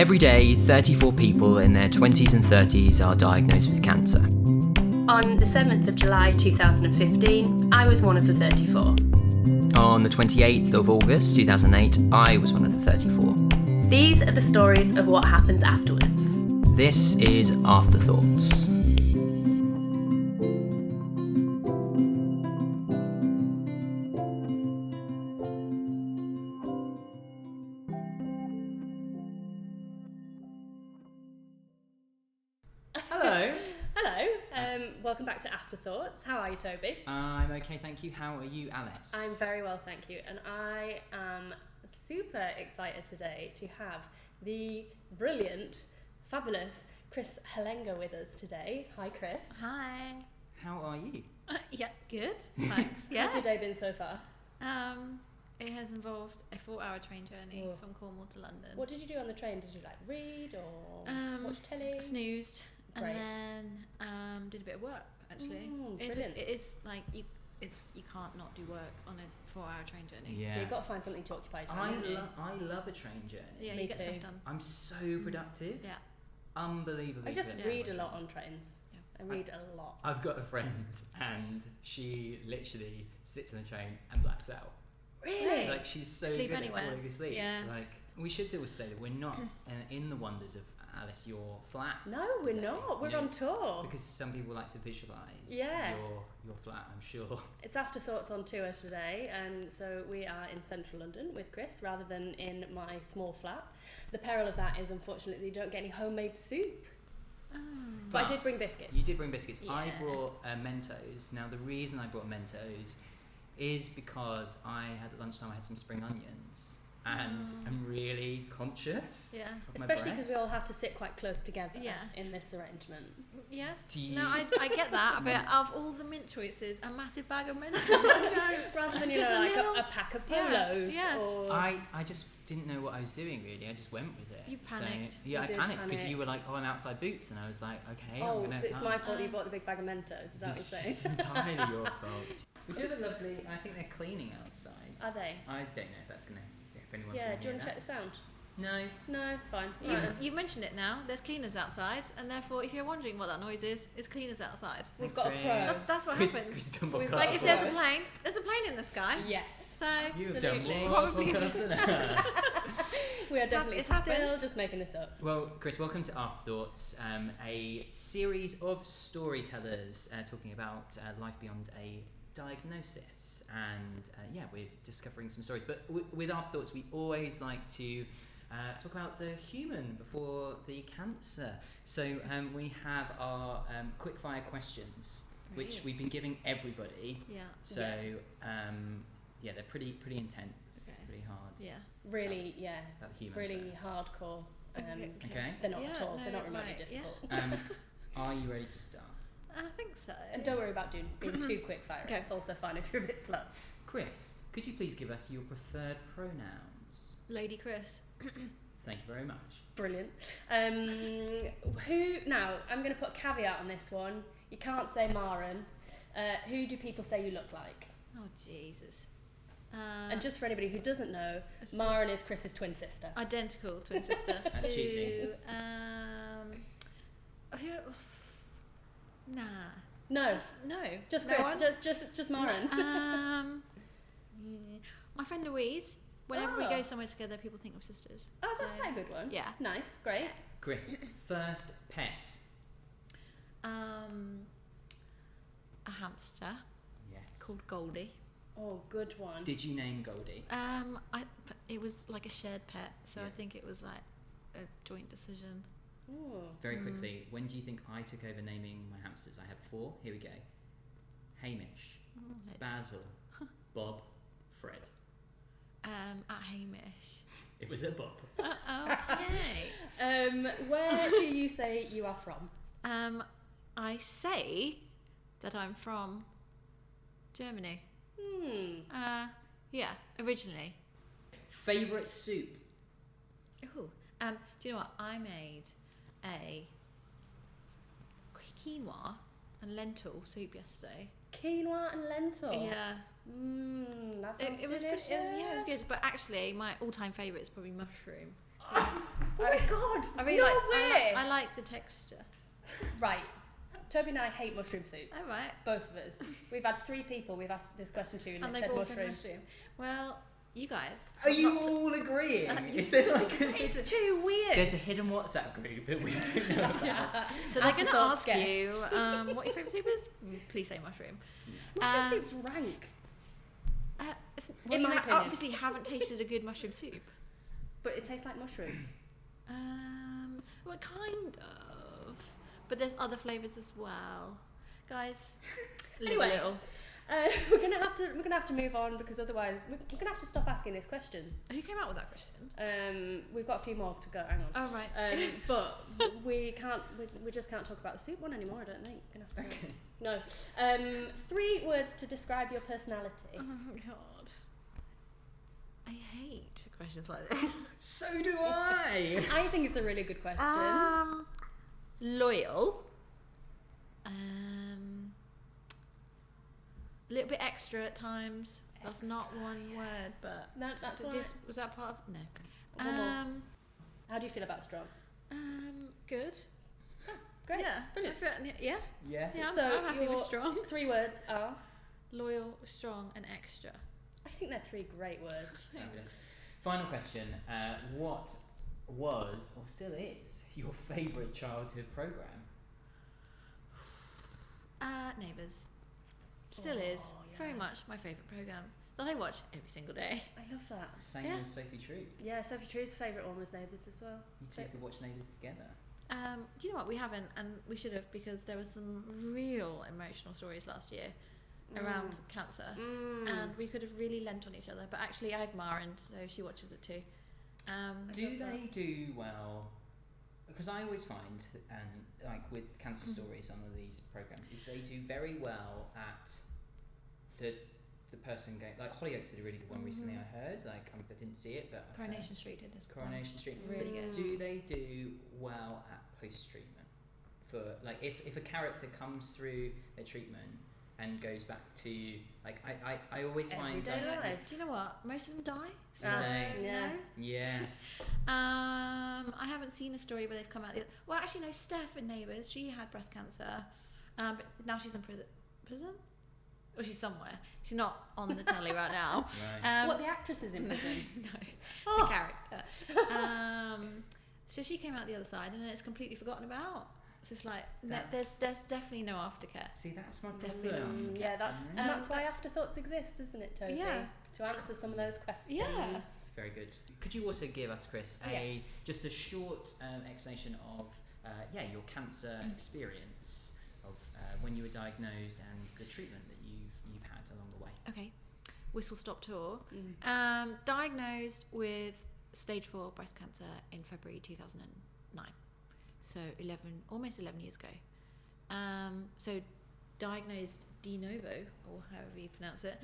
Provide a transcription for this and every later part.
Every day, 34 people in their 20s and 30s are diagnosed with cancer. On the 7th of July 2015, I was one of the 34. On the 28th of August 2008, I was one of the 34. These are the stories of what happens afterwards. This is Afterthoughts. Hello. Hello, welcome back to Afterthoughts. How are you, Toby? I'm okay, thank you. How are you, Alice? I'm very well, thank you. And I am super excited today to have the brilliant, fabulous Kris Hallenga with us today. Hi, Kris. Hi. How are you? Yeah, good. Thanks. Yeah. How's your day been so far? It has involved a 4-hour train journey from Cornwall to London. What did you do on the train? Did you read or watch telly? Snoozed. Great. And then did a bit of work actually. Brilliant. It is like you can't not do work on a 4-hour train journey. Yeah. You've got to find something to occupy your time. I love a train journey. Yeah, Me you get too. stuff done. I'm so productive. Yeah. Unbelievably I just productive read a on lot train. on trains. Yeah. I read a lot. I've got a friend and she literally sits on the train and blacks out. Really? Like she's so Sleep good anywhere. at falling asleep. Yeah. Like we should always say that we're not in the wonders of Alice, your flat. No, we're not. We're on tour. Because some people like to visualise Yeah. your flat, I'm sure. It's Afterthoughts on tour today, and so we are in central London with Kris rather than in my small flat. The peril of that is, unfortunately, you don't get any homemade soup. Oh. But I did bring biscuits. You did bring biscuits. I Yeah. brought Mentos. Now the reason I brought Mentos is because at lunchtime I had some spring onions. And I'm really conscious Yeah. of my Especially breath. because we all have to sit quite close together Yeah. in this arrangement. Yeah. Do you- No, I get that, but of all the mint choices, a massive bag of Mentos. Rather than, Just a pack of polos. Yeah. Or... I just didn't know what I was doing really. I just went with it. You panicked. So, yeah, You I did panicked because panic. you were like, "Oh, I'm outside Boots," and I was like, "Okay, I'm Oh, gonna." so it's come." my fault you bought the big bag of Mentos. Is that what you're saying? It's entirely your fault. We do have a lovely. I think they're cleaning outside. Are they? I don't know if that's gonna. If anyone's Yeah, gonna do you hear want to check that. the sound? No. No, fine. Right then. You've mentioned it now. There's cleaners outside, and therefore, if you're wondering what that noise is, it's cleaners outside. We've Thanks, got a Chris. pro. That's what Chris- happens. Chris done We've- podcast Like if there's a before. plane, there's a plane in the sky. Yes. So You've done Absolutely. more Probably- podcasts than us. We are definitely It's still happened. just making this up. Well, Kris, welcome to Afterthoughts, a series of storytellers talking about life beyond a diagnosis, and we're discovering some stories. But with Afterthoughts, we always like to talk about the human before the cancer. So we have our quickfire questions, which Great. we've been giving everybody. Yeah. So they're pretty intense, Okay. pretty hard. Yeah. Really, yeah. About the human Really first. hardcore. Okay. They're not Yeah, at all. no, They're not remotely right, yeah. difficult. Are you ready to start? I think so. And don't worry about being too quick fire. Okay. It's also fine if you're a bit slow. Kris, could you please give us your preferred pronouns? Lady Kris. Thank you very much. Brilliant. Now, I'm going to put a caveat on this one. You can't say Maren. Who do people say you look like? Oh Jesus. And just for anybody who doesn't know, so- Maren is Chris's twin sister. Identical twin sister. That's cheating. Nah. No, No. just no Kris. one? Just Maren. My friend Louise. Whenever we Oh. go somewhere together, people think we're sisters. Oh, that's So, quite a good one. Yeah. Nice, great. Kris, first pet. A hamster Yes. called Goldie. Oh, good one. Did you name Goldie? It was like a shared pet, so I Yeah. think it was like a joint decision. Ooh. Very quickly, when do you think I took over naming my hamsters? I had 4. Here we go. Hamish, Basil, Bob, Fred. At Hamish. It was a Bob. Okay. Where do you say you are from? I say that I'm from Germany. Yeah, originally. Favourite soup? Ooh. Do you know what? I made a quinoa and lentil soup yesterday. Quinoa and lentil. Yeah. That sounds It was delicious. pretty, yeah, it was good. But actually, my all-time favourite is probably mushroom. Oh my god! I really no like. way! I like the texture. Right. Toby and I hate mushroom soup. All right. Both of us. We've had 3 people we've asked this question to, and And they've they've said all said mushroom. mushroom. Well, you guys. Are you all agreeing? Is there like It's too weird. there's a hidden WhatsApp group that we don't know about? Yeah. So they're going to Afterthoughts ask you guests. what your favourite soup is. Please say mushroom. Mushroom soup's rank. Well, In my opinion. obviously haven't tasted a good mushroom soup. But it tastes like mushrooms. Well, kind of. But there's other flavours as well, guys. Anyway. Little. We're gonna have to move on, because otherwise we're gonna have to stop asking this question. Who came out with that question? We've got a few more to go. Hang on. Oh right. But we can't. We just can't talk about the soup one anymore. I don't think. Gonna have to. Okay. No. 3 words to describe your personality. Oh god. I hate questions like this. So do I. I think it's a really good question. Loyal. A little bit extra at times. That's not one word, but That's so all this, right. was that part of no? One more. How do you feel about strong? Good. Great. Yeah, Brilliant. Yeah. Yeah. Yeah, I'm, So I'm happy with your strong. 3 words are. Loyal, strong, and extra. I think they're 3 great words. Fabulous. Final question. What was, or still is, your favourite childhood programme? Neighbours. Still is. yeah. Very much my favourite programme that I watch every single day. I love that. Same Yeah. as Sophie True. Yeah, Sophie True's favourite one was Neighbours as well. You two could watch Neighbours together. Do you know what? We haven't, and we should have, because there were some real emotional stories last year around cancer, and we could have really lent on each other. But actually, I have Maren, so she watches it too. Do they do well? Because I always find, like with cancer stories on these programs, is they do very well at the person going. Like Hollyoaks did a really good one recently. I heard. Like I didn't see it, but I've heard. Coronation Street did this. Coronation Street. Really good. Do they do well at post treatment? For like, if a character comes through their treatment and goes back to like I always find Everyday like, life. Do you know what? Most of them die. So yeah. yeah. I haven't seen a story where they've come out. Well, actually, no. Steph in Neighbours, she had breast cancer, but now she's in prison. Or she's somewhere. She's not on the telly right now. Right. What, the actress is in prison? No, the character. So she came out the other side, and then it's completely forgotten about. It's just like there's definitely no aftercare. See, that's my Definitely problem. Yeah, that's why Afterthoughts exist, isn't it, Toby? Yeah. To answer some of those questions. Yeah. Very good. Could you also give us, Kris, Yes. just a short explanation of your cancer experience of when you were diagnosed and the treatment that you've had along the way? Okay. Whistle stop tour. Diagnosed with stage 4 breast cancer in February 2009. So almost 11 years ago. So diagnosed de novo, or however you pronounce it,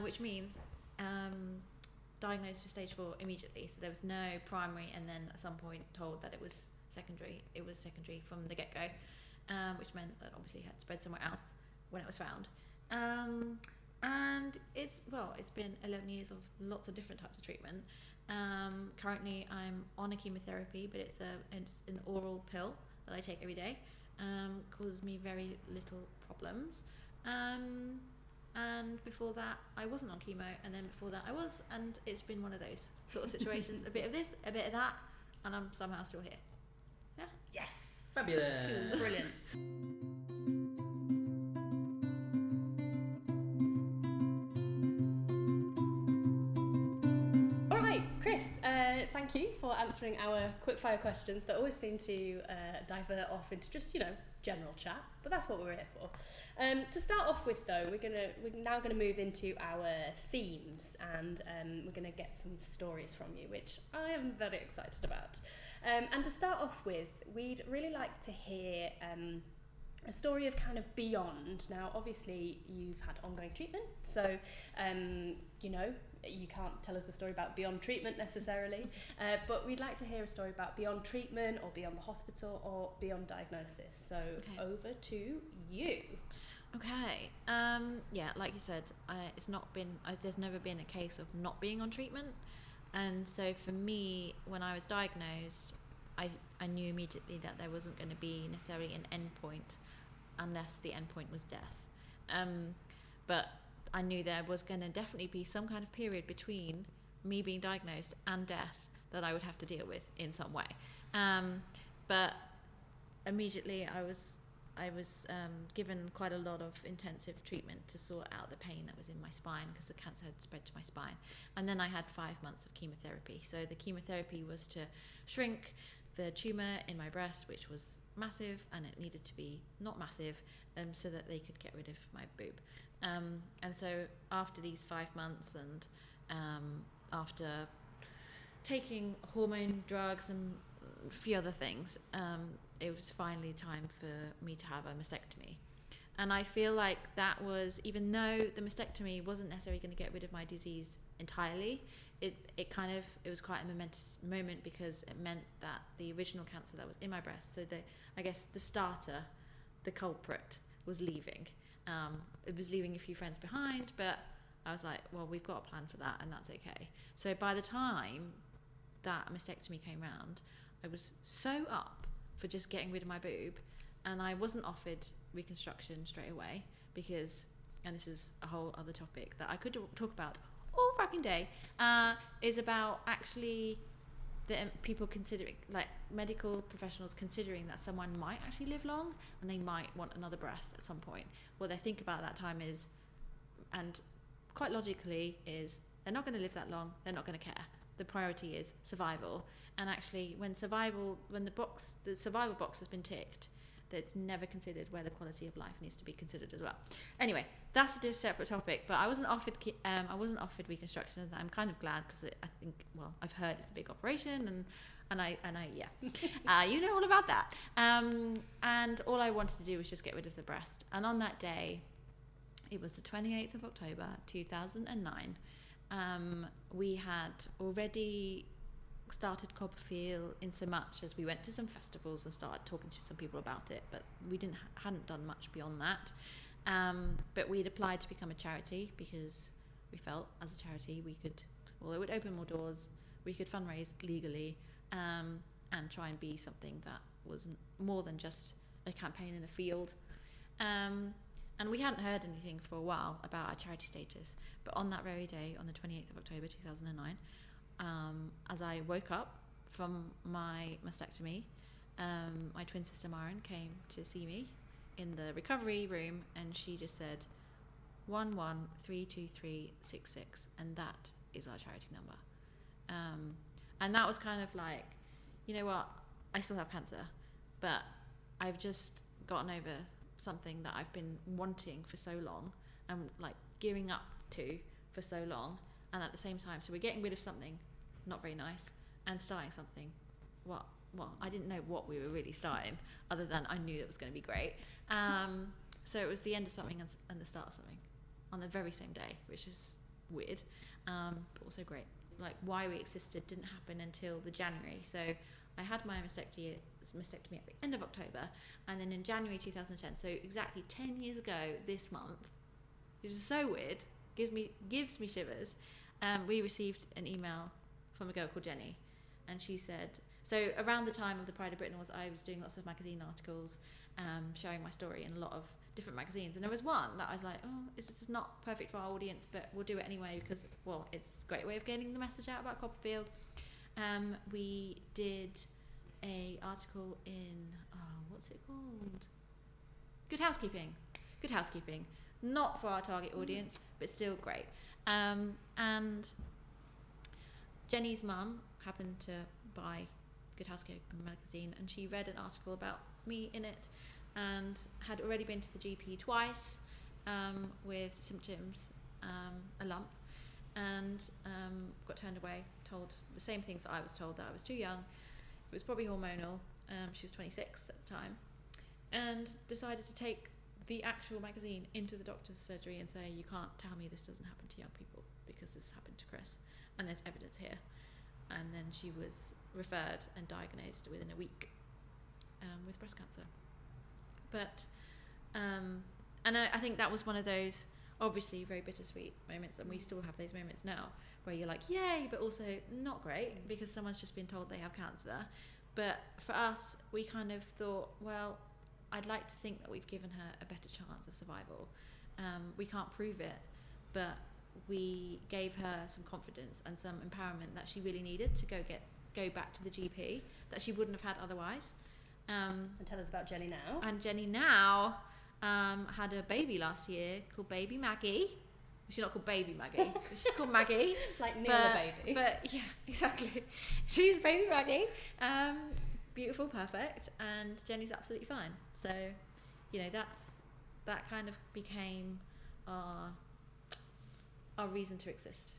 which means diagnosed for stage 4 immediately. So there was no primary, and then at some point told that it was secondary. It was secondary from the get-go, which meant that obviously it had spread somewhere else when it was found. And it's been 11 years of lots of different types of treatment. Currently I'm on a chemotherapy, but it's an oral pill that I take every day. Causes me very little problems. And before that I wasn't on chemo, and then before that I was, and it's been one of those sort of situations. A bit of this, a bit of that, and I'm somehow still here. Yeah. Yes. Fabulous. Brilliant. All right, Kris, thank you for answering our quickfire questions that always seem to divert off into just, general chat, but that's what we're here for. To start off with, though, we're now gonna move into our themes, and we're gonna get some stories from you, which I am very excited about. And to start off with, we'd really like to hear a story of kind of beyond. Now, obviously, you've had ongoing treatment, so you can't tell us a story about beyond treatment necessarily, but we'd like to hear a story about beyond treatment, or beyond the hospital, or beyond diagnosis. So over to you. Okay. Like you said, there's never been a case of not being on treatment. And so for me, when I was diagnosed, I knew immediately that there wasn't going to be necessarily an end point unless the end point was death. But I knew there was going to definitely be some kind of period between me being diagnosed and death that I would have to deal with in some way. But immediately I was given quite a lot of intensive treatment to sort out the pain that was in my spine, because the cancer had spread to my spine. And then I had 5 months of chemotherapy. So the chemotherapy was to shrink the tumour in my breast, which was massive, and it needed to be not massive, so that they could get rid of my boob. And so after these 5 months, and after taking hormone drugs and a few other things, it was finally time for me to have a mastectomy. And I feel like that was, even though the mastectomy wasn't necessarily going to get rid of my disease entirely, it was quite a momentous moment, because it meant that the original cancer that was in my breast, so I guess the starter, the culprit, was leaving. It was leaving a few friends behind, but I was like, well, we've got a plan for that, and that's okay. So by the time that mastectomy came round, I was so up for just getting rid of my boob, and I wasn't offered reconstruction straight away, because, and this is a whole other topic that I could talk about all fucking day, is about actually the people considering, like medical professionals considering that someone might actually live long and they might want another breast at some point. What they think about that time is, and quite logically, is they're not going to live that long, they're not going to care. The priority is survival. And actually, when the survival box has been ticked, that's never considered where the quality of life needs to be considered as well. Anyway, that's a separate topic. But I wasn't offered reconstruction, and I'm kind of glad, because I think, well, I've heard it's a big operation, and I yeah, you know all about that. And all I wanted to do was just get rid of the breast. And on that day, it was the 28th of October 2009. We had already started CoppaFeel in so much as we went to some festivals and started talking to some people about it, but we hadn't done much beyond that. But we'd applied to become a charity, because we felt as a charity we could, well, it would open more doors, we could fundraise legally, and try and be something that was more than just a campaign in a field. And we hadn't heard anything for a while about our charity status, but on that very day, on the 28th of October 2009, as I woke up from my mastectomy, my twin sister Maren came to see me in the recovery room, and she just said 11323666, and that is our charity number. And that was kind of like, you know what, I still have cancer, but I've just gotten over something that I've been wanting for so long, and like gearing up to for so long, and at the same time, so we're getting rid of something not very nice and starting something, well, I didn't know what we were really starting, other than I knew it was going to be great. So it was the end of something and the start of something on the very same day, which is weird, but also great. Like, why we existed didn't happen until the January. So I had my mastectomy at the end of October, and then in January 2010, so exactly 10 years ago this month, which is so weird, gives me shivers, we received an email from a girl called Jenny, and she said, so around the time of the Pride of Britain I was doing lots of magazine articles, sharing my story in a lot of different magazines, and there was one that I was like, oh, this is not perfect for our audience, but we'll do it anyway, because, well, it's a great way of getting the message out about CoppaFeel. We did a article in, what's it called? Good Housekeeping. Not for our target audience, but still great. And Jenny's mum happened to buy Good Housekeeping magazine, and she read an article about me in it, and had already been to the GP twice with symptoms, a lump, and got turned away, told the same things that I was told, that I was too young, it was probably hormonal. She was 26 at the time, and decided to take the actual magazine into the doctor's surgery and say, you can't tell me this doesn't happen to young people, because this happened to Kris, and there's evidence here. And then she was referred and diagnosed within a week with breast cancer. But and I think that was one of those obviously very bittersweet moments, and we still have those moments now where you're like, yay, but also not great, because someone's just been told they have cancer. But for us, we kind of thought, well, I'd like to think that we've given her a better chance of survival. We can't prove it, but we gave her some confidence and some empowerment that she really needed to go back to the GP that she wouldn't have had otherwise. And tell us about Jenny now. And Jenny now had a baby last year called Baby Maggie. She's not called Baby Maggie, she's called Maggie. Like Neil the baby. But yeah, exactly. She's Baby Maggie. Beautiful, perfect, and Jenny's absolutely fine. So, you know, that kind of became our reason to exist.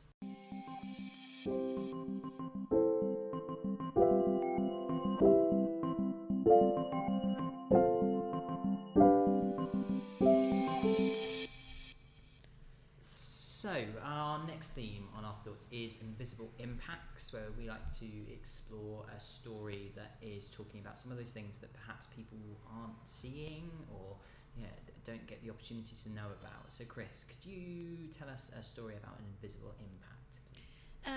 So, our next theme on Afterthoughts is invisible impacts, where we like to explore a story that is talking about some of those things that perhaps people aren't seeing or don't get the opportunity to know about. So, Kris, could you tell us a story about an invisible impact, please?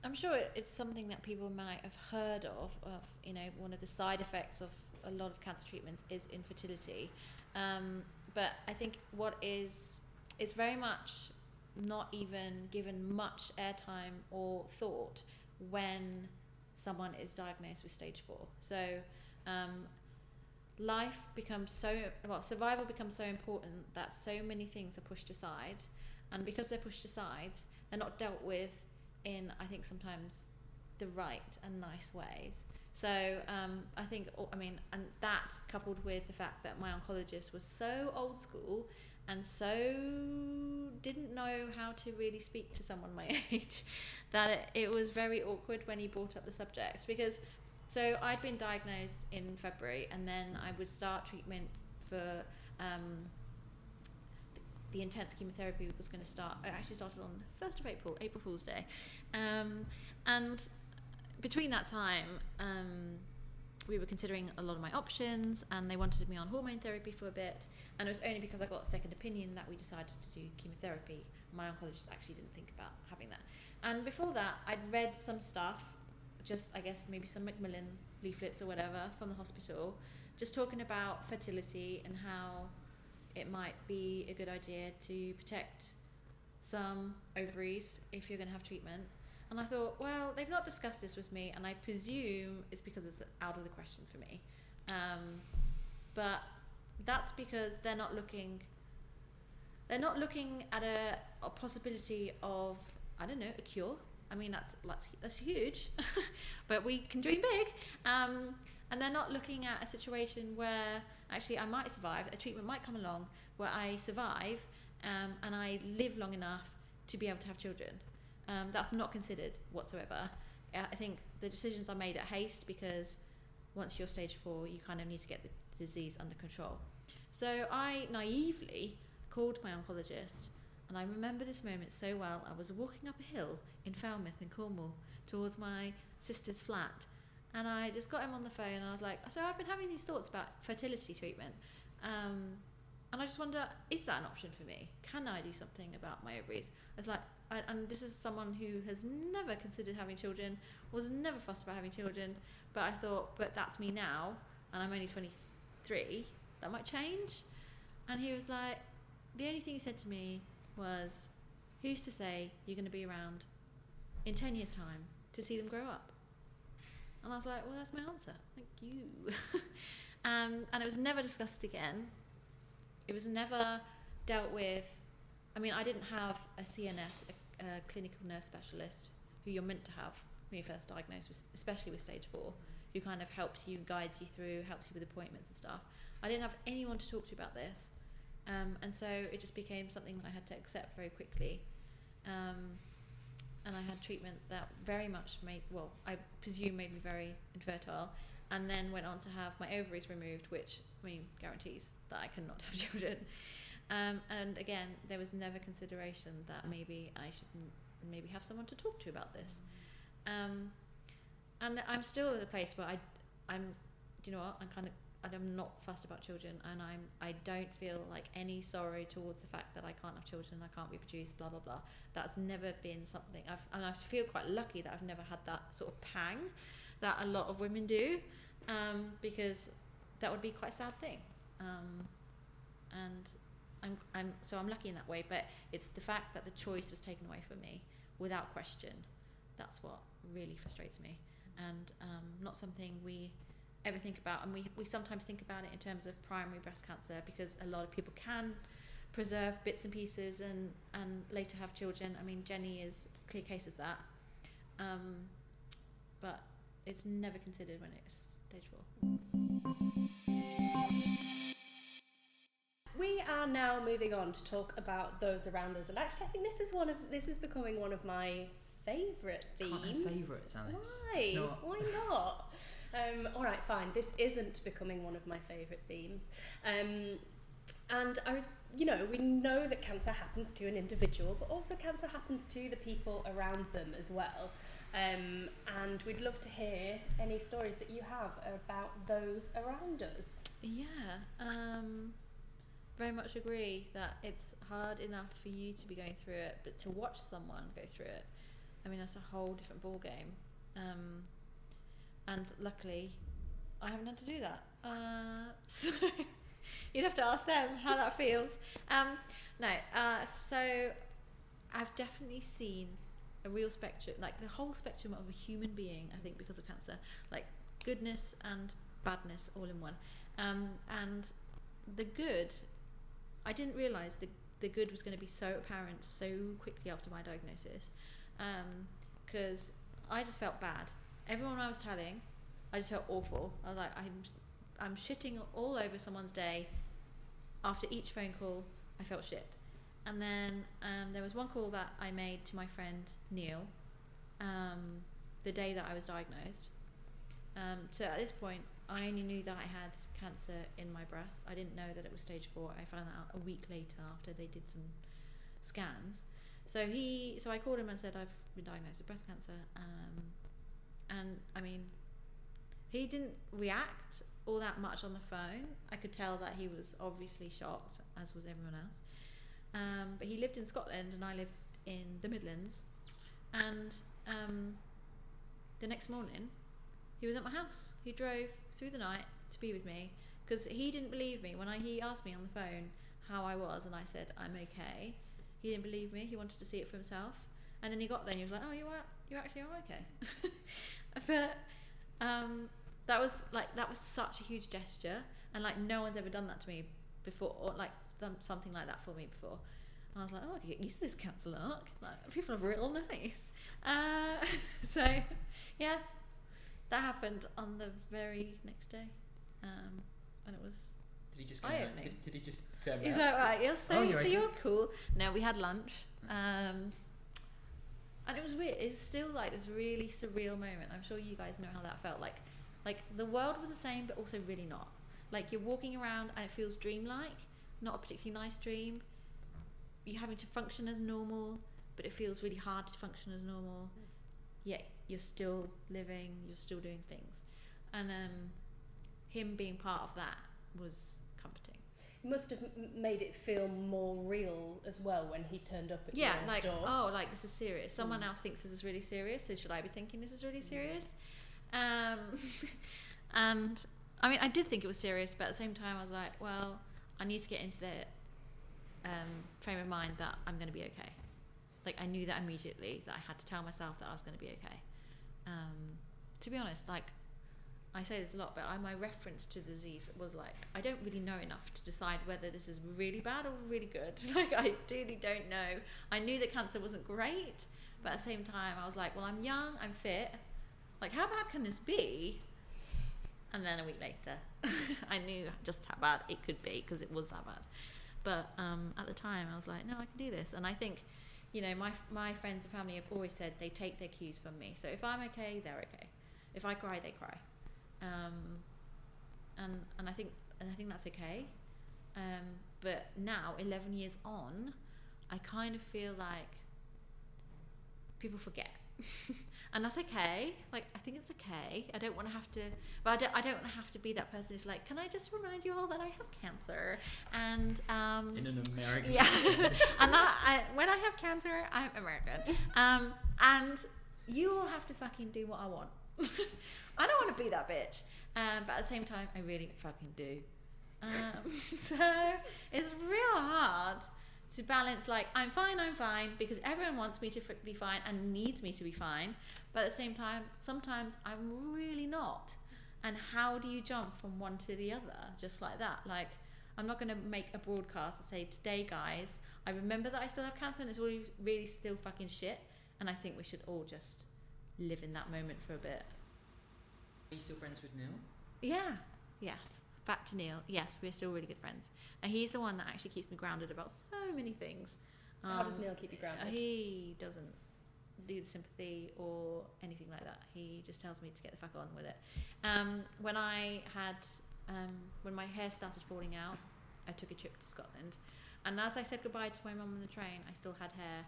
I'm sure it's something that people might have heard of, you know, one of the side effects of a lot of cancer treatments is infertility. But I think it's very much not even given much airtime or thought when someone is diagnosed with stage 4. So survival becomes so important that so many things are pushed aside, and because they're pushed aside, they're not dealt with in, I think, sometimes the right and nice ways. So I think, and that coupled with the fact that my oncologist was so old school and so didn't know how to really speak to someone my age, that it was very awkward when he brought up the subject. Because, so I'd been diagnosed in February, and then I would start treatment for the intense chemotherapy was going to start. It actually started on 1st of April, April Fool's Day. And between that time, we were considering a lot of my options, and they wanted me on hormone therapy for a bit, and it was only because I got a second opinion that we decided to do chemotherapy. My oncologist actually didn't think about having that. And before that, I'd read some stuff, just I guess maybe some Macmillan leaflets or whatever from the hospital, just talking about fertility and how it might be a good idea to protect some ovaries if you're going to have treatment. And I thought, well, they've not discussed this with me, and I presume it's because it's out of the question for me. But that's because they're not looking at a possibility of, I don't know, a cure. I mean, that's huge, but we can dream big. And they're not looking at a situation where actually I might survive. A treatment might come along where I survive, and I live long enough to be able to have children. That's not considered whatsoever. I think the decisions are made at haste, because once you're stage 4, you kind of need to get the disease under control. So I naively called my oncologist, and I remember this moment so well. I was walking up a hill in Falmouth in Cornwall towards my sister's flat, and I just got him on the phone, and I was like, so I've been having these thoughts about fertility treatment, and I just wonder, is that an option for me? Can I do something about my ovaries? It's like, and this is someone who has never considered having children, was never fussed about having children, but I thought, but that's me now, and I'm only 23, that might change. And he was like, the only thing he said to me was, who's to say you're going to be around in 10 years' time to see them grow up? And I was like, well, that's my answer, thank you. And it was never discussed again. It was never dealt with. I mean, I didn't have a CNS, a clinical nurse specialist, who you're meant to have when you're first diagnosed, especially with stage 4, who kind of helps you, guides you through, helps you with appointments and stuff. I didn't have anyone to talk to about this. And so it just became something that I had to accept very quickly. And I had treatment that very much I presume made me very infertile, and then went on to have my ovaries removed, which, I mean, guarantees that I cannot have children. And again, there was never consideration that maybe I should maybe have someone to talk to about this. And I'm still at a place where I'm, you know what, I'm not fussed about children, and I don't feel like any sorrow towards the fact that I can't have children, I can't reproduce, blah blah blah. That's never been something I feel quite lucky that I've never had that sort of pang. that a lot of women do, because that would be quite a sad thing. And I'm lucky in that way, but it's the fact that the choice was taken away from me without question. That's what really frustrates me, and not something we ever think about. And we sometimes think about it in terms of primary breast cancer, because a lot of people can preserve bits and pieces and later have children. I mean, Jenny is a clear case of that, but it's never considered when it's stage 4. We are now moving on to talk about those around us, and actually I think this is becoming one of my favourite themes. Can't have favourites, Alice. Why? Why not? All right, fine. This isn't becoming one of my favourite themes, and we know that cancer happens to an individual, but also cancer happens to the people around them as well. And we'd love to hear any stories that you have about those around us. Yeah. Very much agree that it's hard enough for you to be going through it, but to watch someone go through it, I mean, that's a whole different ball game. And luckily, I haven't had to do that. So you'd have to ask them how that feels. So I've definitely seen a real spectrum, like the whole spectrum of a human being, I think, because of cancer, like goodness and badness all in one. And the good, I didn't realise the good was going to be so apparent so quickly after my diagnosis, because I just felt bad. Everyone I was telling, I just felt awful. I was like, I'm shitting all over someone's day. After each phone call, I felt shit. And then there was one call that I made to my friend Neil, the day that I was diagnosed. So at this point, I only knew that I had cancer in my breast. I didn't know that it was stage 4. I found that out a week later after they did some scans. So I called him and said, I've been diagnosed with breast cancer. And I mean, he didn't react all that much on the phone. I could tell that he was obviously shocked, as was everyone else. But he lived in Scotland and I lived in the Midlands. And the next morning, he was at my house. He drove through the night to be with me, because he didn't believe me when he asked me on the phone how I was, and I said I'm okay. He didn't believe me. He wanted to see it for himself. And then he got there and he was like, oh, you actually are okay. But that was such a huge gesture, and like no one's ever done that to me before, or like something like that for me before. And I was like, oh, I can get used to this cancer look. Like, people are real nice. So yeah, that happened on the very next day, and it was. Did he just? Did he just? He's like, right, you're cool. No, we had lunch, and it was weird. It's still like this really surreal moment. I'm sure you guys know how that felt. Like the world was the same, but also really not. Like you're walking around and it feels dreamlike, not a particularly nice dream. You're having to function as normal, but it feels really hard to function as normal. Yet you're still living, you're still doing things. And him being part of that was comforting. It must have made it feel more real as well when he turned up at your door. Oh, like this is serious. Someone else thinks this is really serious, so should I be thinking this is really serious? And I mean, I did think it was serious, but at the same time I was like, well, I need to get into the frame of mind that I'm going to be okay. Like I knew that immediately, that I had to tell myself that I was going to be okay. To be honest, like I say this a lot, but my reference to the disease was like, I don't really know enough to decide whether this is really bad or really good. Like I really don't know. I knew that cancer wasn't great, but at the same time I was like, well, I'm young, I'm fit. Like how bad can this be? And then a week later, I knew just how bad it could be, because it was that bad. But at the time, I was like, no, I can do this. And I think, you know, my friends and family have always said they take their cues from me. So if I'm okay, they're okay. If I cry, they cry. And I think that's okay. But now, 11 years on, I kind of feel like people forget. And that's okay. Like I think it's okay. I don't want to have to, but I don't want to have to be that person who's like, can I just remind you all that I have cancer? And in an American accent. And when I have cancer, I'm American. And you all have to fucking do what I want. I don't want to be that bitch. But at the same time, I really fucking do. So it's real hard to balance, like, I'm fine, because everyone wants me to be fine and needs me to be fine. But at the same time, sometimes I'm really not. And how do you jump from one to the other just like that? Like, I'm not going to make a broadcast and say, today, guys, I remember that I still have cancer and it's really still fucking shit. And I think we should all just live in that moment for a bit. Are you still friends with Neil? Yeah. Yes. Back to Neil. Yes, we're still really good friends. And he's the one that actually keeps me grounded about so many things. How does Neil keep you grounded? He doesn't do the sympathy or anything like that. He just tells me to get the fuck on with it. When I had, when my hair started falling out, I took a trip to Scotland. And as I said goodbye to my mum on the train, I still had hair.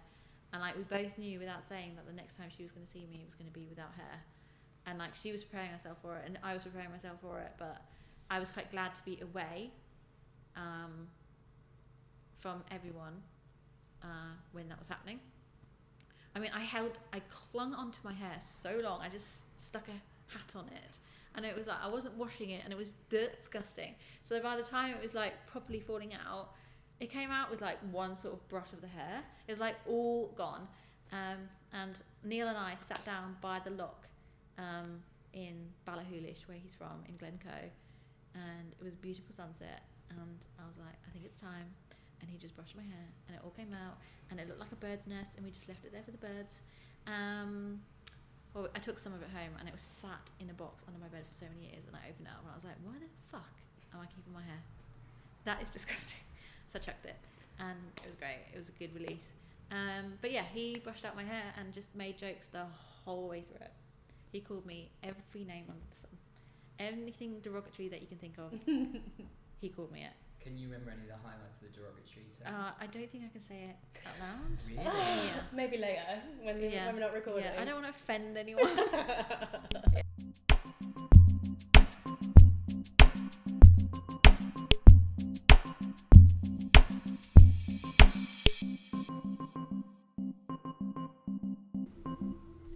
And like, we both knew without saying that the next time she was going to see me, it was going to be without hair. And like, she was preparing herself for it and I was preparing myself for it, but I was quite glad to be away from everyone when that was happening. I mean, I clung onto my hair so long, I just stuck a hat on it. And it was like, I wasn't washing it and it was disgusting. So by the time it was like properly falling out, it came out with like one sort of brush of the hair. It was like all gone. And Neil and I sat down by the lock in Ballachulish, where he's from, in Glencoe. And it was a beautiful sunset. And I was like, I think it's time. And he just brushed my hair and it all came out and it looked like a bird's nest and we just left it there for the birds. Well, I took some of it home and it was sat in a box under my bed for so many years, and I opened it up and I was like, why the fuck am I keeping my hair? That is disgusting. So I chucked it and it was great. It was a good release. But yeah, he brushed out my hair and just made jokes the whole way through it. He called me every name under the sun. Anything derogatory that you can think of, he called me it. Can you remember any of the highlights of the derogatory terms? I don't think I can say it out loud. Really? Yeah. Maybe later, when we're not recording. Yeah, I don't want to offend anyone.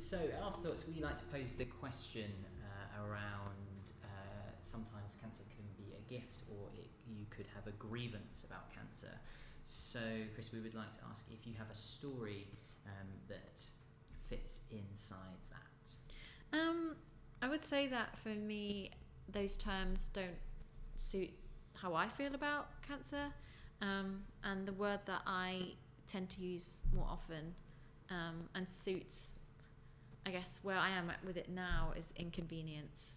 So, afterthoughts, we like to pose the question around sometimes cancer can be a gift or you could have a grievance about cancer. So, Kris, we would like to ask if you have a story that fits inside that. I would say that for me, those terms don't suit how I feel about cancer. And the word that I tend to use more often and suits, I guess, where I am with it now is inconvenience.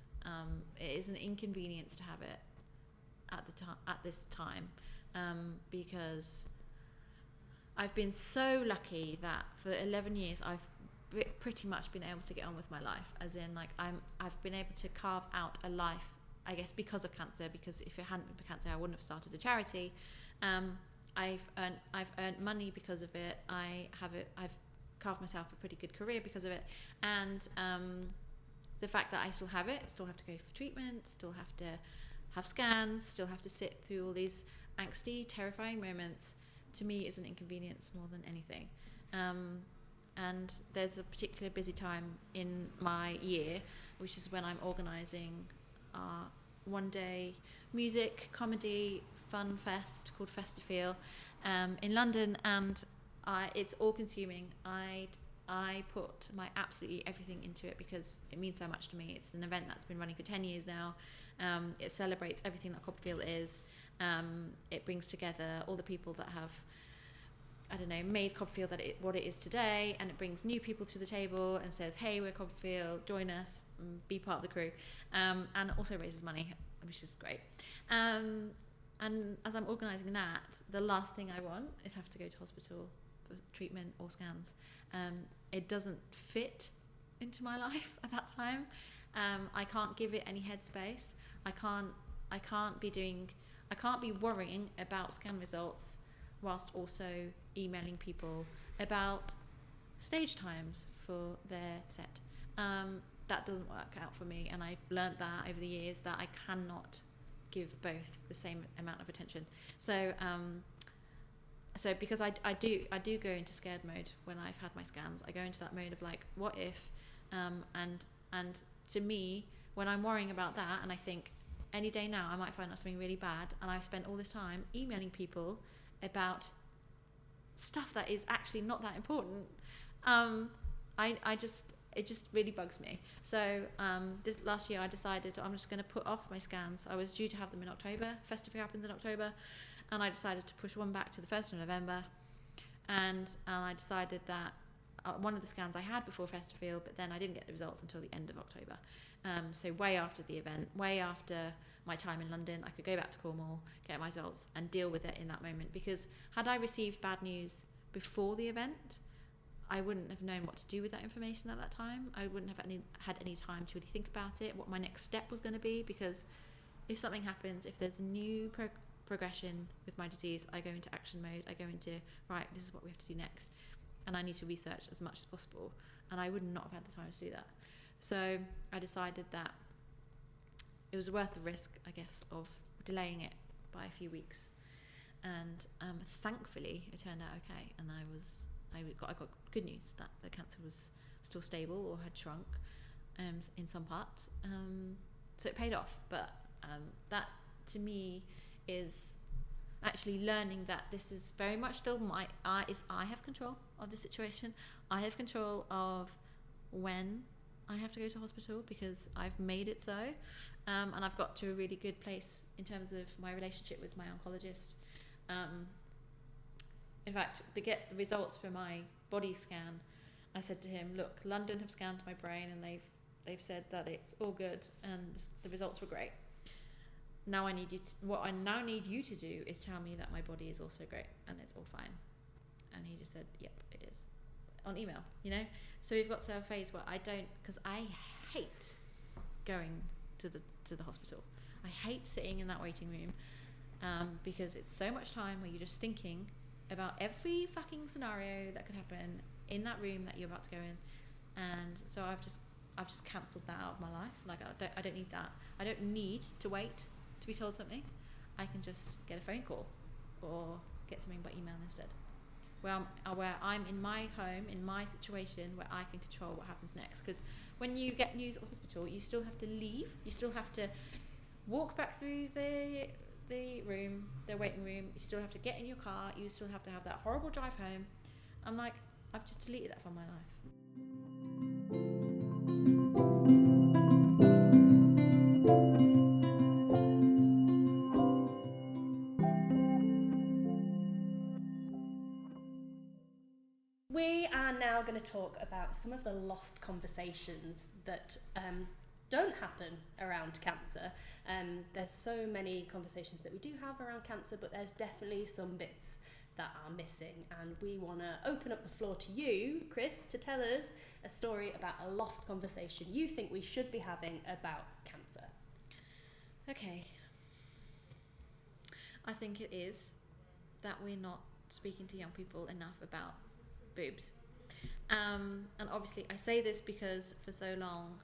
It is an inconvenience to have it at this time, because I've been so lucky that for 11 years I've pretty much been able to get on with my life, as in like I've been able to carve out a life, I guess, because of cancer, because if it hadn't been for cancer I wouldn't have started a charity. I've earned money because of it. I've carved myself a pretty good career because of it, and the fact that I still have it, still have to go for treatment, still have to have scans, still have to sit through all these angsty, terrifying moments, to me is an inconvenience more than anything. And there's a particular busy time in my year, which is when I'm organising a one-day music, comedy, fun fest called CoppaFeel in London, and it's all-consuming. I put my absolutely everything into it because it means so much to me. It's an event that's been running for 10 years now. It celebrates everything that CoppaFeel is. It brings together all the people that have, I don't know, made CoppaFeel what it is today, and it brings new people to the table and says, hey, we're CoppaFeel, join us, be part of the crew, and also raises money, which is great. And as I'm organising that, the last thing I want is have to go to hospital for treatment or scans. It doesn't fit into my life at that time. I can't give it any headspace. I can't be worrying about scan results whilst also emailing people about stage times for their set. That doesn't work out for me, and I've learnt that over the years that I cannot give both the same amount of attention. So because I do go into scared mode when I've had my scans. I go into that mode of like, what if, and to me, when I'm worrying about that, and I think any day now I might find out something really bad, and I've spent all this time emailing people about stuff that is actually not that important, it just really bugs me. So this last year I decided I'm just going to put off my scans. I was due to have them in October. Festive happens in October, and I decided to push one back to the 1st of November, and I decided that one of the scans I had before CoppaFeel, but then I didn't get the results until the end of October. So way after the event, way after my time in London, I could go back to Cornwall, get my results, and deal with it in that moment. Because had I received bad news before the event, I wouldn't have known what to do with that information at that time. I wouldn't have had any time to really think about it, what my next step was going to be. Because if something happens, if there's a new progression with my disease, I go into action mode. I go into, right, this is what we have to do next. And I need to research as much as possible. And I would not have had the time to do that. So I decided that it was worth the risk, I guess, of delaying it by a few weeks. And thankfully, it turned out okay. And I got good news that the cancer was still stable or had shrunk in some parts. So it paid off. But that, to me, is actually learning that this is very much still I have control of the situation. I have control of when I have to go to hospital, because I've made it so, and I've got to a really good place in terms of my relationship with my oncologist. In fact, to get the results for my body scan, I said to him, look, London have scanned my brain and they've said that it's all good and the results were great. Now what I now need you to do is tell me that my body is also great and it's all fine. And he just said, yep, it is, on email, So we've got to a phase where I don't, because I hate going to the hospital. I hate sitting in that waiting room, because it's so much time where you're just thinking about every fucking scenario that could happen in that room that you're about to go in. And so I've just cancelled that out of my life. Like I don't need that. I don't need to wait to be told something. I can just get a phone call or get something by email instead. Where I'm in my home, in my situation, where I can control what happens next. Because when you get news at the hospital, you still have to leave. You still have to walk back through the room, the waiting room. You still have to get in your car. You still have to have that horrible drive home. I'm like, I've just deleted that from my life. We are now going to talk about some of the lost conversations that don't happen around cancer. There's so many conversations that we do have around cancer, but there's definitely some bits that are missing, and we want to open up the floor to you, Kris, to tell us a story about a lost conversation you think we should be having about cancer. Okay. I think it is that we're not speaking to young people enough about boobs. And obviously I say this because for so long,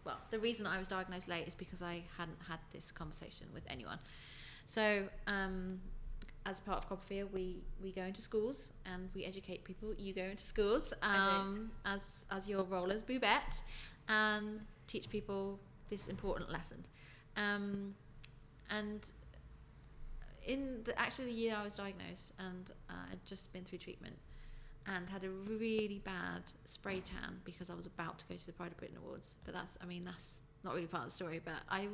well, the reason I was diagnosed late is because I hadn't had this conversation with anyone. So as part of CoppaFeel, we go into schools and we educate people. You go into schools as your role as boobette and teach people this important lesson. And in the year I was diagnosed, and I'd just been through treatment and had a really bad spray tan because I was about to go to the Pride of Britain Awards. But that's not really part of the story. But I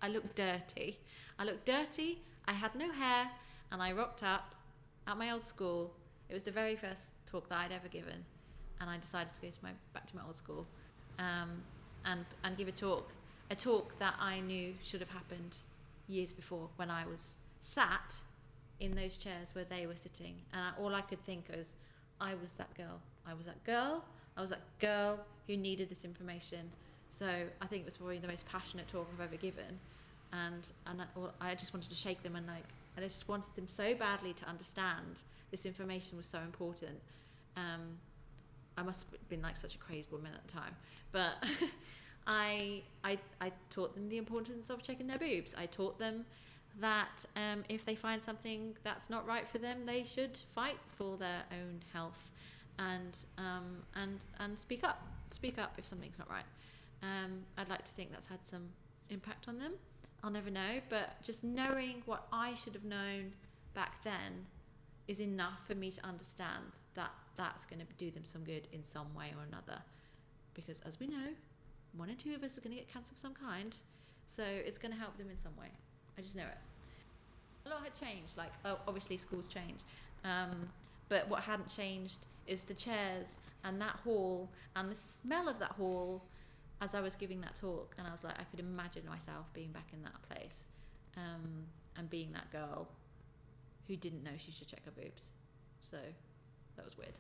looked dirty. I had no hair, and I rocked up at my old school. It was the very first talk that I'd ever given, and I decided to go back to my old school, and give a talk that I knew should have happened years before, when I was sat in those chairs where they were sitting, and all I could think was, I was that girl who needed this information. So I think it was probably the most passionate talk I've ever given, and I just wanted to shake them, and I just wanted them so badly to understand this information was so important. I must have been like such a crazed woman at the time, but I taught them the importance of checking their boobs. I taught them that if they find something that's not right for them, they should fight for their own health, and speak up if something's not right. I'd like to think that's had some impact on them. I'll never know, but just knowing what I should have known back then is enough for me to understand that that's going to do them some good in some way or another. Because as we know, 1 or 2 of us are going to get cancer of some kind, so it's going to help them in some way. I just know it. A lot had changed, like obviously schools change, but what hadn't changed is the chairs and that hall and the smell of that hall as I was giving that talk. And I was like, I could imagine myself being back in that place, and being that girl who didn't know she should check her boobs. So that was weird.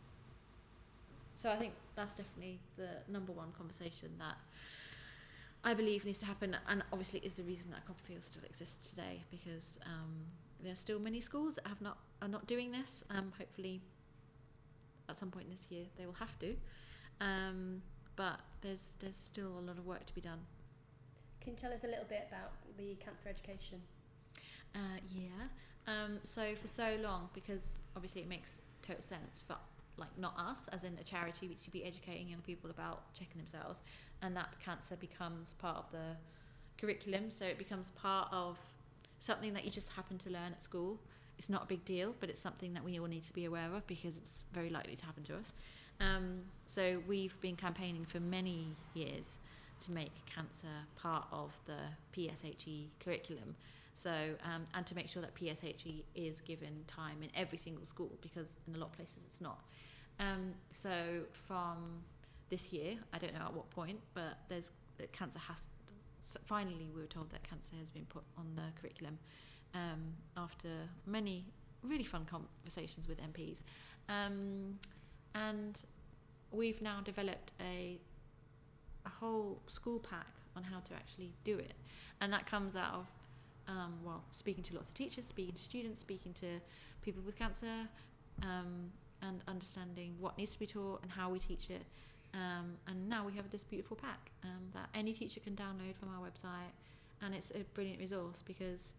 So I think that's definitely the number one conversation that I believe needs to happen, and obviously is the reason that CoppaFeel still exists today, because there's still many schools that are not doing this. Hopefully at some point this year they will have to, but there's still a lot of work to be done. Can you tell us a little bit about the cancer education? So for so long, because obviously it makes total sense for not us as in a charity, we should be educating young people about checking themselves, and that cancer becomes part of the curriculum, so it becomes part of something that you just happen to learn at school. It's not a big deal, but it's something that we all need to be aware of because it's very likely to happen to us. So we've been campaigning for many years to make cancer part of the PSHE curriculum. So, and to make sure that PSHE is given time in every single school, because in a lot of places it's not. So from this year, I don't know at what point, but finally we were told that cancer has been put on the curriculum, after many really fun conversations with MPs. And we've now developed a whole school pack on how to actually do it. And that comes out of speaking to lots of teachers, speaking to students, speaking to people with cancer, and understanding what needs to be taught and how we teach it. And now we have this beautiful pack that any teacher can download from our website, and it's a brilliant resource, because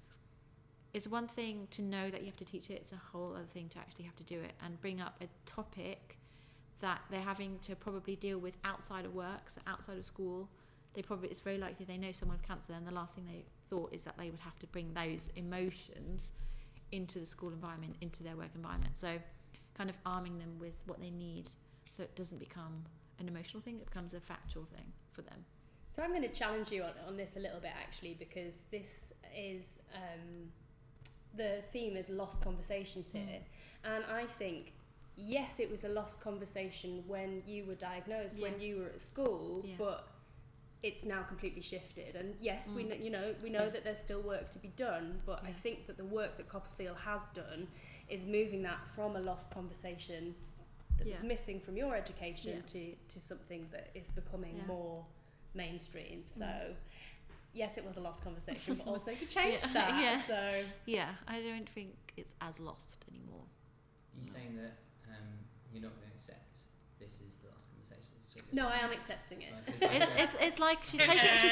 it's one thing to know that you have to teach it, it's a whole other thing to actually have to do it and bring up a topic that they're having to probably deal with outside of work, so outside of school. It's very likely they know someone with cancer, and the last thing they thought is that they would have to bring those emotions into the school environment, into their work environment. So kind of arming them with what they need, so it doesn't become an emotional thing, it becomes a factual thing for them. So I'm going to challenge you on this a little bit, actually, because this is the theme is lost conversations here. And I think, yes, it was a lost conversation when you were diagnosed, when you were at school, but it's now completely shifted. And yes, we know that there's still work to be done, but I think that the work that CoppaFeel has done is moving that from a lost conversation that was missing from your education to something that is becoming more mainstream. So yes, it was a lost conversation, but also you changed that. So I don't think it's as lost anymore. Are you saying that you're not going to accept this is the last conversation? No, I am accepting it. It's like she's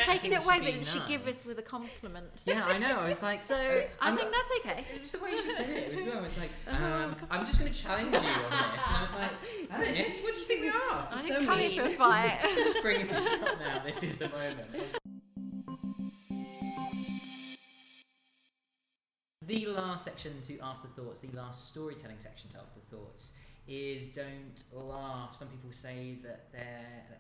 taking it away, but she give us with a compliment. Yeah, I know. I was like, so I think that's okay. It was the way she said it. I was like, I'm just going to challenge you on this, and I was like, Alice, what do you think we are? I didn't come here for a fight. Just bringing this up now. This is the moment. The last section to Afterthoughts, the last storytelling section to Afterthoughts, is don't laugh. Some people say that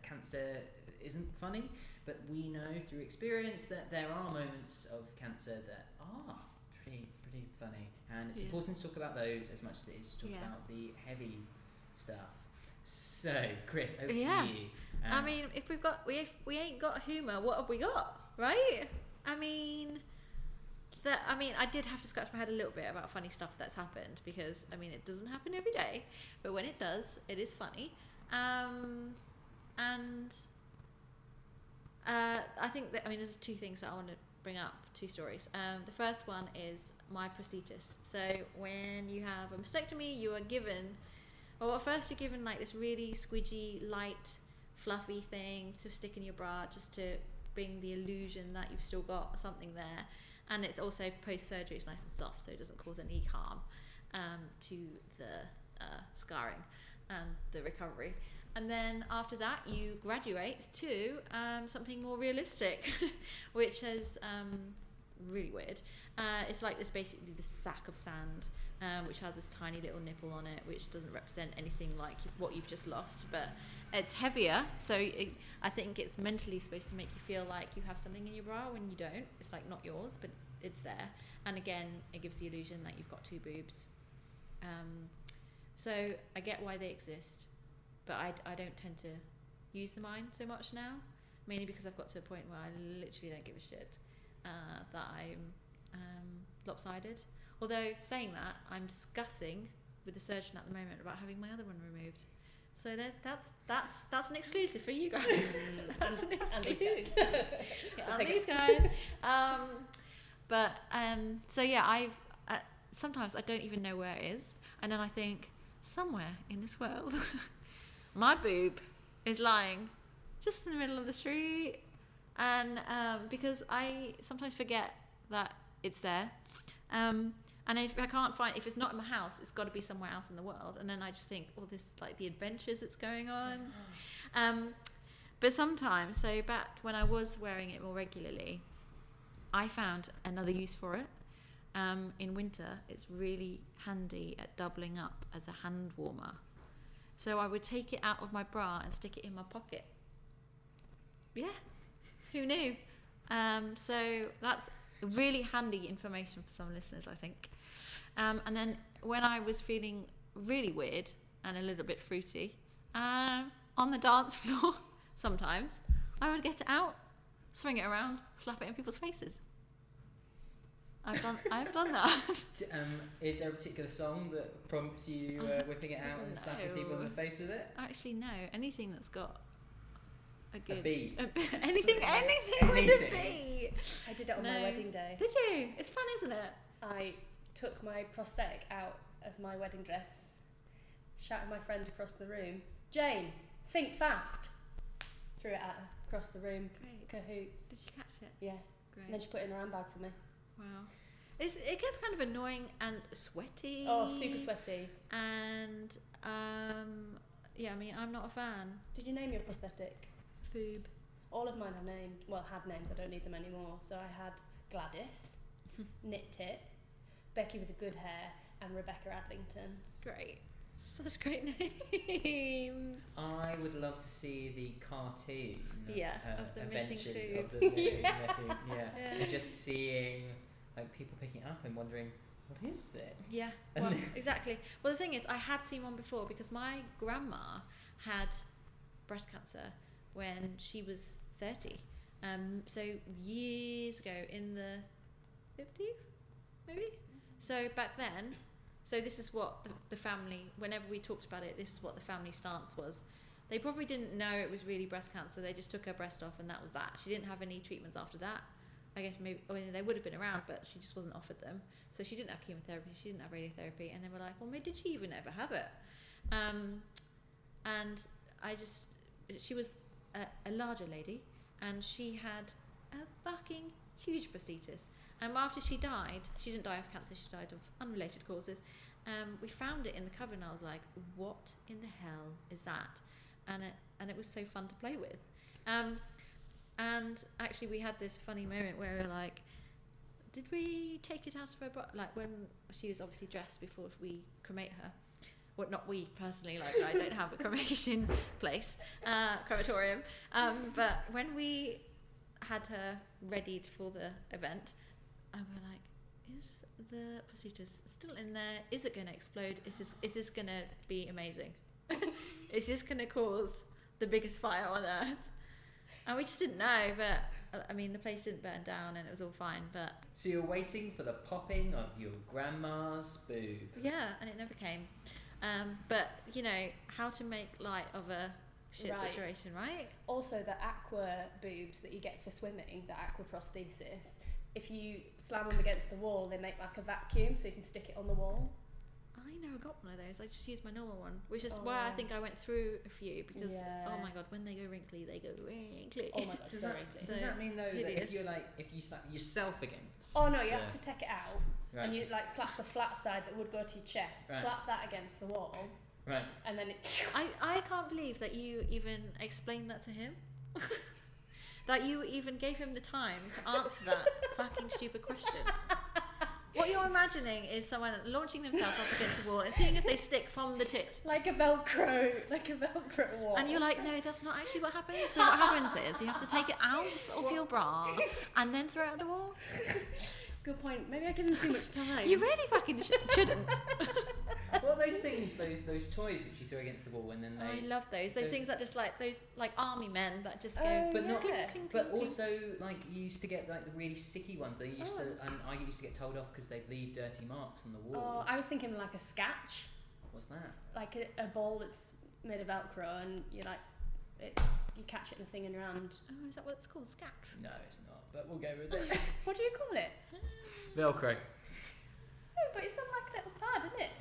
cancer isn't funny, but we know through experience that there are moments of cancer that are pretty funny, and it's important to talk about those as much as it is to talk about the heavy stuff. So, Kris, over to you. I mean, if we ain't got humour, what have we got, right? I did have to scratch my head a little bit about funny stuff that's happened, because it doesn't happen every day, but when it does, it is funny. I think that there's 2 things that I want to bring up, 2 stories. The first one is my prosthesis. So when you have a mastectomy, you are given, first you're given this really squidgy, light, fluffy thing to stick in your bra, just to bring the illusion that you've still got something there. And it's also post-surgery, it's nice and soft, so it doesn't cause any harm to the scarring and the recovery. And then after that, you graduate to something more realistic, which is really weird. It's like basically this sack of sand, which has this tiny little nipple on it, which doesn't represent anything like what you've just lost, but it's heavier. So I think it's mentally supposed to make you feel like you have something in your bra when you don't. It's like not yours, but it's there. And again, it gives the illusion that you've got 2 boobs. So I get why they exist, but I don't tend to use mine so much now, mainly because I've got to a point where I literally don't give a shit that I'm lopsided. Although saying that, I'm discussing with the surgeon at the moment about having my other one removed. So that's an exclusive for you guys. That's an exclusive. And these guys. So yeah, I've sometimes I don't even know where it is, and then I think somewhere in this world, my boob is lying just in the middle of the street, and because I sometimes forget that it's there, and if I can't find, if it's not in my house, it's got to be somewhere else in the world, and then I just think, oh, this like the adventures that's going on. But sometimes, so back when I was wearing it more regularly, I found another use for it. In winter, it's really handy at doubling up as a hand warmer. So I would take it out of my bra and stick it in my pocket. Yeah, who knew? So that's really handy information for some listeners, I think. And then when I was feeling really weird and a little bit fruity, on the dance floor, sometimes I would get it out, swing it around, slap it in people's faces. I've done that. Is there a particular song that prompts you whipping it out and slapping people in the face with it? Actually, no. Anything that's got a good... A beat. Anything with a beat. I did it on my wedding day. Did you? It's fun, isn't it? I took my prosthetic out of my wedding dress, shouted my friend across the room, Jane, think fast. Threw it at her across the room. Great. Cahoots. Did she catch it? Yeah. Great. And then she put it in her handbag for me. Wow. It gets kind of annoying and sweaty. Oh, super sweaty. And yeah, I mean, I'm not a fan. Did you name your prosthetic? Foob. All of mine have named. Well, had names. I don't need them anymore. So I had Gladys, Knit Tit, Becky with the good hair, and Rebecca Adlington. Great. Such great names. I would love to see the cartoon. Of the missing Adventures Foob. of the missing, and just seeing like people picking it up and wondering, what is this? Yeah, well, exactly. Well, the thing is, I had seen one before because my grandma had breast cancer when she was 30. So years ago, in the 50s, maybe. So back then, so this is what the family, whenever we talked about it, this is what the family stance was. They probably didn't know it was really breast cancer. They just took her breast off and that was that. She didn't have any treatments after that. I guess maybe, I mean, they would have been around, but she just wasn't offered them. So she didn't have chemotherapy, she didn't have radiotherapy, and they were like, well, maybe did she even ever have it? And she was a larger lady, and she had a fucking huge prosthesis. After she died, she didn't die of cancer, she died of unrelated causes. We found it in the cupboard, and I was like, what in the hell is that? And it was so fun to play with. And actually, we had this funny moment where we were like, did we take it out of her body? Like, when she was obviously dressed before we cremate her. Well, not we personally, like, I don't have a cremation place, crematorium. But when we had her readied for the event, and we're like, is the prosthesis still in there? Is it going to explode? Is this going to be amazing? It's just going to cause the biggest fire on earth. And we just didn't know, but I mean, the place didn't burn down and it was all fine. But so you're waiting for the popping of your grandma's boob. Yeah, and it never came. But you know how to make light of a shit situation, right? Also, the aqua boobs that you get for swimming, the aqua prosthesis, if you slam them against the wall, they make like a vacuum, so you can stick it on the wall. I never got one of those. I just used my normal one, which is why I think I went through a few because oh my god, when they go wrinkly, they go wrinkly. Oh my god, so wrinkly. Does that mean though that if you slap yourself against? Oh no, you have to take it out, right. and you like slap the flat side that would go to your chest. Right. Slap that against the wall, Right. And then it... I can't believe that you even explained that to him. That you even gave him the time to answer that fucking stupid question. What you're imagining is someone launching themselves up against a wall and seeing if they stick from the tit. Like a Velcro wall. And you're like, no, that's not actually what happens. So what happens is you have to take it out of your bra and then throw it at the wall. Good point. Maybe I give them too much time. You really fucking shouldn't. What are those things, those toys which you throw against the wall and then they... I love those things that just like those like army men that just go. Oh, But not, yeah. but also like you used to get like the really sticky ones. They used to, and I used to get told off because they'd leave dirty marks on the wall. Oh, I was thinking like a sketch, What's that? like a ball that's made of Velcro, and you you catch it in a thing in your hand. Oh, is that what it's called? Scat? No, it's not. But we'll go with it. What do you call it? Velcro. No, but it's on like a little pad, isn't it?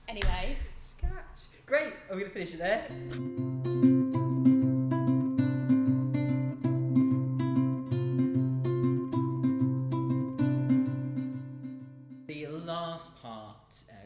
Anyway, Scratch. Great. I'm gonna finish it there. The last part,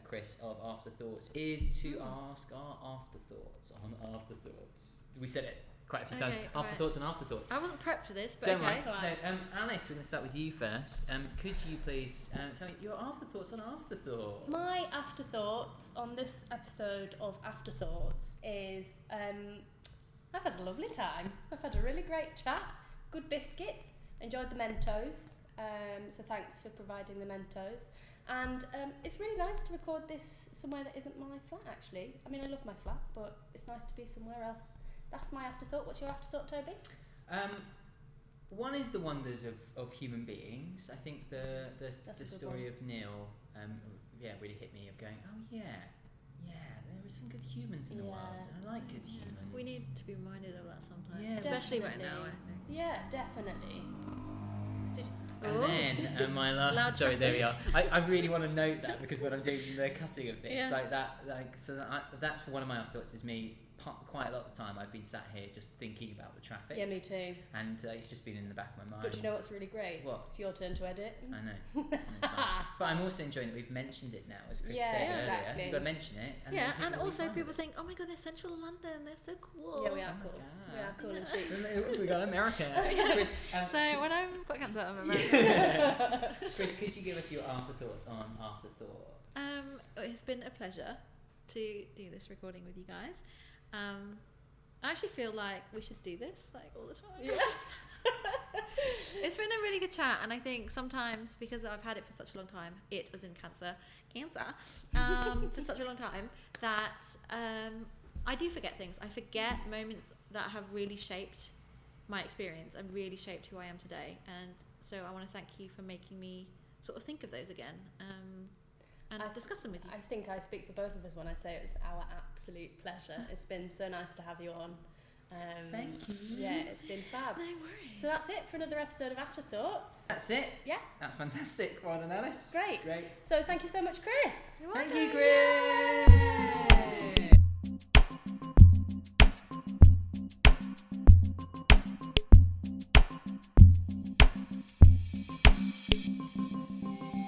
Kris, of Afterthoughts is to ask our afterthoughts on Afterthoughts. We said it quite a few times. Okay, Afterthoughts and Afterthoughts. I wasn't prepped for this, but Don't okay. worry. No, Alice, we're going to start with you first. Could you please tell me your afterthoughts on Afterthoughts? my afterthoughts on this episode of Afterthoughts is I've had a lovely time. I've had a really great chat. Good biscuits. Enjoyed the Mentos. So thanks for providing the Mentos. And it's really nice to record this somewhere that isn't my flat, actually. I mean, I love my flat, but it's nice to be somewhere else. That's my afterthought. What's your afterthought, Toby? One is the wonders of human beings. I think the story of Neil, really hit me. Of going, oh yeah, there are some good humans in the world, and I like good humans. We need to be reminded of that sometimes, Yeah, especially definitely. right now. I think. Yeah, definitely. And then my last. Loud Sorry, there we traffic. are. I really want to note that because when I'm doing the cutting of this, Yeah. that's one of my afterthoughts. Is me quite a lot of the time I've been sat here just thinking about the traffic. Yeah, me too. And it's just been in the back of my mind. But do you know what's really great? What? It's your turn to edit. I know. But I'm also enjoying that we've mentioned it now, as Kris Yeah, said earlier. exactly. You've got to mention it. And Yeah, then and will be also fine people with think, oh my god, they're central London, they're so cool. Yeah, we are Oh my cool. God. We are cool and it. chic. We got America. Kris, So when I've got cancer, I'm American. Kris, could you give us your afterthoughts on Afterthoughts? It's been a pleasure to do this recording with you guys. I actually feel like we should do this like all the time. Yeah. It's been a really good chat, and I think sometimes because I've had it for such a long time, it as in cancer, for such a long time, that I do forget things. I forget moments that have really shaped my experience and really shaped who I am today. And so I want to thank you for making me sort of think of those again and discuss them with you. I think I speak for both of us when I say it was our absolute pleasure. It's been so nice to have you on. Thank you. Yeah, it's been fab. No worries. So that's it for another episode of Afterthoughts. That's it. Yeah. That's fantastic. Well done, Alice. Great. Great. So thank you so much, Kris. You're Thank welcome. you, Kris.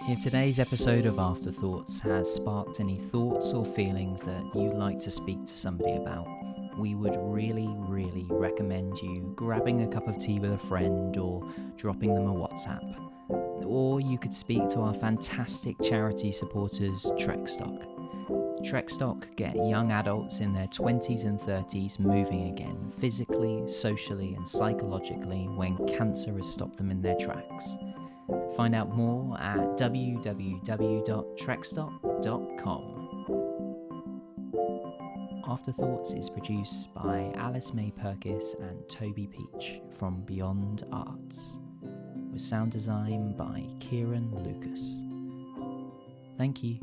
If today's episode of Afterthoughts has sparked any thoughts or feelings that you'd like to speak to somebody about, we would really, really recommend you grabbing a cup of tea with a friend or dropping them a WhatsApp. Or you could speak to our fantastic charity supporters, Trekstock. Trekstock get young adults in their 20s and 30s moving again, physically, socially and psychologically when cancer has stopped them in their tracks. Find out more at www.trekstock.com. Afterthoughts is produced by Alice May Purkiss and Toby Peach from Beyond Arts, with sound design by Kieran Lucas. Thank you.